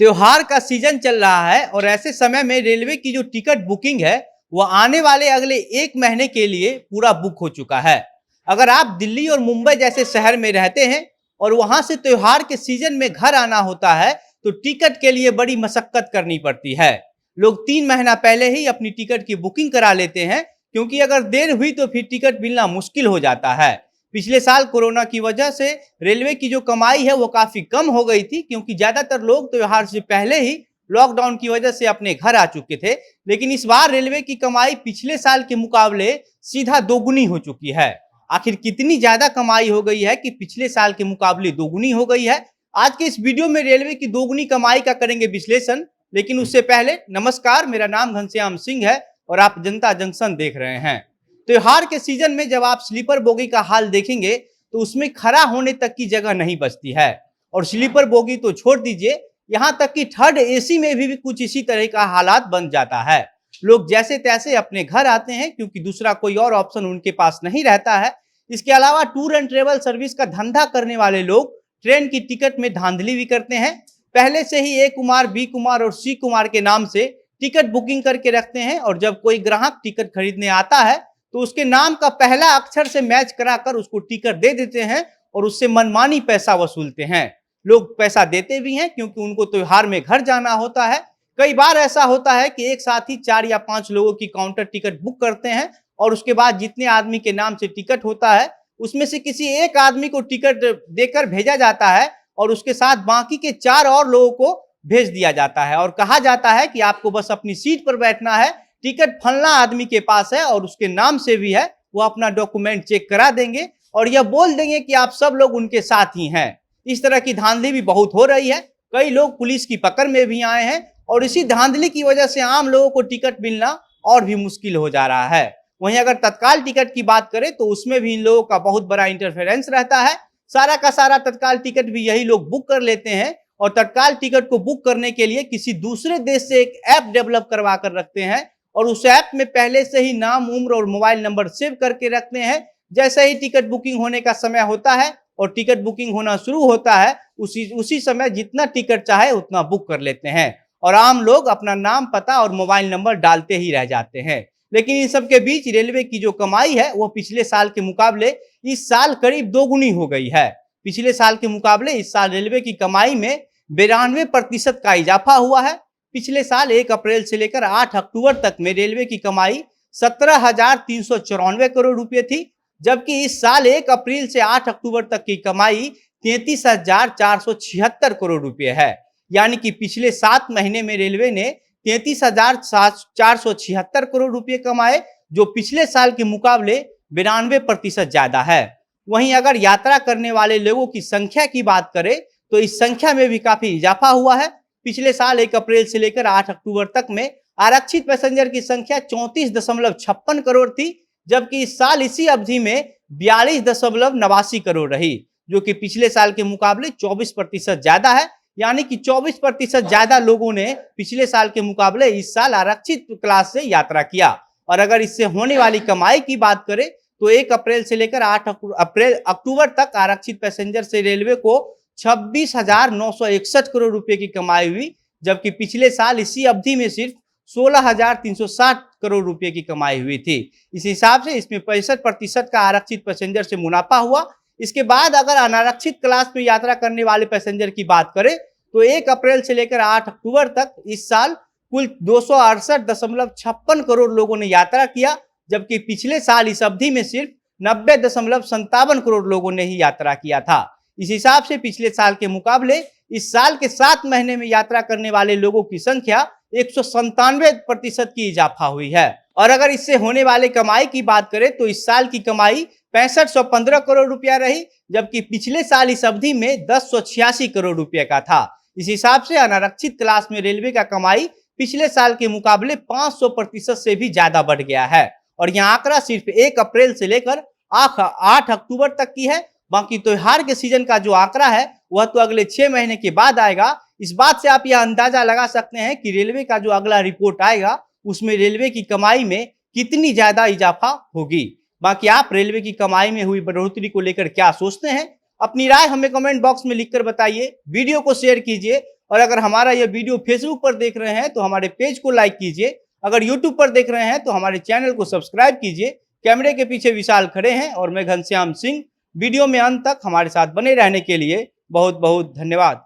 त्योहार का सीजन चल रहा है और ऐसे समय में रेलवे की जो टिकट बुकिंग है वो आने वाले अगले 1 महीने के लिए पूरा बुक हो चुका है। अगर आप दिल्ली और मुंबई जैसे शहर में रहते हैं और वहां से त्योहार के सीजन में घर आना होता है तो टिकट के लिए बड़ी मशक्कत करनी पड़ती है। लोग 3 महीना पहले ही अपनी टिकट की बुकिंग करा लेते हैं क्योंकि अगर देर हुई तो फिर टिकट मिलना मुश्किल हो जाता है। पिछले साल कोरोना की वजह से रेलवे की जो कमाई है वो काफी कम हो गई थी क्योंकि ज्यादातर लोग त्योहार से पहले ही लॉकडाउन की वजह से अपने घर आ चुके थे। लेकिन इस बार रेलवे की कमाई पिछले साल के मुकाबले सीधा दोगुनी हो चुकी है। आखिर कितनी ज्यादा कमाई हो गई है कि पिछले साल के मुकाबले दोगुनी हो गई है? आज के इस वीडियो में रेलवे की दोगुनी कमाई का करेंगे विश्लेषण। लेकिन उससे पहले नमस्कार, मेरा नाम घनश्याम सिंह है और आप जनता जंक्शन देख रहे हैं। त्योहार के सीजन में जब आप स्लीपर बोगी का हाल देखेंगे तो उसमें खड़ा होने तक की जगह नहीं बचती है। और स्लीपर बोगी तो छोड़ दीजिए, यहां तक कि थर्ड एसी में भी कुछ इसी तरह का हालात बन जाता है। लोग जैसे तैसे अपने घर आते हैं क्योंकि दूसरा कोई और ऑप्शन उनके पास नहीं रहता है। इसके अलावा टूर एंड ट्रेवल सर्विस का धंधा करने वाले लोग ट्रेन की टिकट में धांधली भी करते हैं। पहले से ही ए कुमार, बी कुमार और सी कुमार के नाम से टिकट बुकिंग करके रखते हैं और जब कोई ग्राहक टिकट खरीदने आता है तो उसके नाम का पहला अक्षर से मैच कराकर उसको टिकट दे देते हैं और उससे मनमानी पैसा वसूलते हैं। लोग पैसा देते भी हैं क्योंकि उनको त्योहार में घर जाना होता है। कई बार ऐसा होता है कि एक साथ ही 4 या 5 लोगों की काउंटर टिकट बुक करते हैं और उसके बाद जितने आदमी के नाम से टिकट होता है उसमें से किसी एक आदमी को टिकट देकर भेजा जाता है और उसके साथ बाकी के 4 और लोगों को भेज दिया जाता है और कहा जाता है कि आपको बस अपनी सीट पर बैठना है, टिकट फलना आदमी के पास है और उसके नाम से भी है, वो अपना डॉक्यूमेंट चेक करा देंगे और यह बोल देंगे कि आप सब लोग उनके साथ ही हैं। इस तरह की धांधली भी बहुत हो रही है। कई लोग पुलिस की पकड़ में भी आए हैं और इसी धांधली की वजह से आम लोगों को टिकट मिलना और भी मुश्किल हो जा रहा है। वहीं अगर तत्काल टिकट की बात करें तो उसमें भी इन लोगों का बहुत बड़ा इंटरफेरेंस रहता है। सारा का सारा तत्काल टिकट भी यही लोग बुक कर लेते हैं और तत्काल टिकट को बुक करने के लिए किसी दूसरे देश से एक ऐप डेवलप करवा कर रखते हैं और उस ऐप में पहले से ही नाम, उम्र और मोबाइल नंबर सेव करके रखते हैं। जैसे ही टिकट बुकिंग होने का समय होता है और टिकट बुकिंग होना शुरू होता है उसी समय जितना टिकट चाहे उतना बुक कर लेते हैं और आम लोग अपना नाम, पता और मोबाइल नंबर डालते ही रह जाते हैं। लेकिन इन सब के बीच रेलवे की जो कमाई है वो पिछले साल के मुकाबले इस साल करीब दोगुनी हो गई है। पिछले साल के मुकाबले इस साल रेलवे की कमाई में 92% का इजाफा हुआ है। पिछले साल 1 अप्रैल से लेकर 8 अक्टूबर तक में रेलवे की कमाई 17,394 करोड़ रुपए थी, जबकि इस साल 1 अप्रैल से 8 अक्टूबर तक की कमाई 33,476 करोड़ रुपए है। यानी कि पिछले 7 महीने में रेलवे ने 33,476 करोड़ रुपए कमाए, जो पिछले साल के मुकाबले 92% ज्यादा है। वहीं अगर यात्रा करने वाले लोगों की संख्या की बात करें तो इस संख्या में भी काफी इजाफा हुआ है। पिछले साल 1 अप्रैल से लेकर 8 अक्टूबर तक में आरक्षित पैसेंजर की संख्या 34.56 करोड़ थी, जबकि इस साल इसी अवधि में 42.89 करोड़ रही, जो कि पिछले साल के मुकाबले 24% ज्यादा है। यानी कि 24% ज्यादा लोगों ने पिछले साल के मुकाबले इस साल आरक्षित क्लास से यात्रा किया। और अगर इससे होने वाली कमाई की बात करें तो 1 अप्रैल से लेकर 8 अक्टूबर तक आरक्षित पैसेंजर से रेलवे को 26,961 करोड़ रुपए की कमाई हुई, जबकि पिछले साल इसी अवधि में सिर्फ 16,360 करोड़ रुपए की कमाई हुई थी। इस हिसाब से इसमें 65% का आरक्षित पैसेंजर से मुनाफा हुआ। इसके बाद अगर अनारक्षित क्लास में यात्रा करने वाले पैसेंजर की बात करें तो 1 अप्रैल से लेकर 8 अक्टूबर तक इस साल कुल 268.56 करोड़ लोगों ने यात्रा किया, जबकि पिछले साल इस अवधि में सिर्फ 90.57 करोड़ लोगों ने ही यात्रा किया था। इस हिसाब से पिछले साल के मुकाबले इस साल के 7 महीने में यात्रा करने वाले लोगों की संख्या 197% की इजाफा हुई है। और अगर इससे होने वाले कमाई की बात करें तो इस साल की कमाई 6515 करोड़ रुपया रही, जबकि पिछले साल इस अवधि में 1086 करोड़ रुपये का था। इस हिसाब से अनारक्षित क्लास में रेलवे का कमाई पिछले साल के मुकाबले 500% से भी ज्यादा बढ़ गया है। और यह आंकड़ा सिर्फ 1 अप्रैल से लेकर 8 अक्टूबर तक की है। बाकी त्योहार के सीजन का जो आंकड़ा है वह तो अगले 6 महीने के बाद आएगा। इस बात से आप यह अंदाजा लगा सकते हैं कि रेलवे का जो अगला रिपोर्ट आएगा उसमें रेलवे की कमाई में कितनी ज्यादा इजाफा होगी। बाकी आप रेलवे की कमाई में हुई बढ़ोतरी को लेकर क्या सोचते हैं? अपनी राय हमें कमेंट बॉक्स में लिखकर बताइए। वीडियो को शेयर कीजिए और अगर हमारा यह वीडियो फेसबुक पर देख रहे हैं तो हमारे पेज को लाइक कीजिए। अगर यूट्यूब पर देख रहे हैं तो हमारे चैनल को सब्सक्राइब कीजिए। कैमरे के पीछे विशाल खड़े हैं और मैं घनश्याम सिंह। वीडियो में अंत तक हमारे साथ बने रहने के लिए बहुत बहुत धन्यवाद।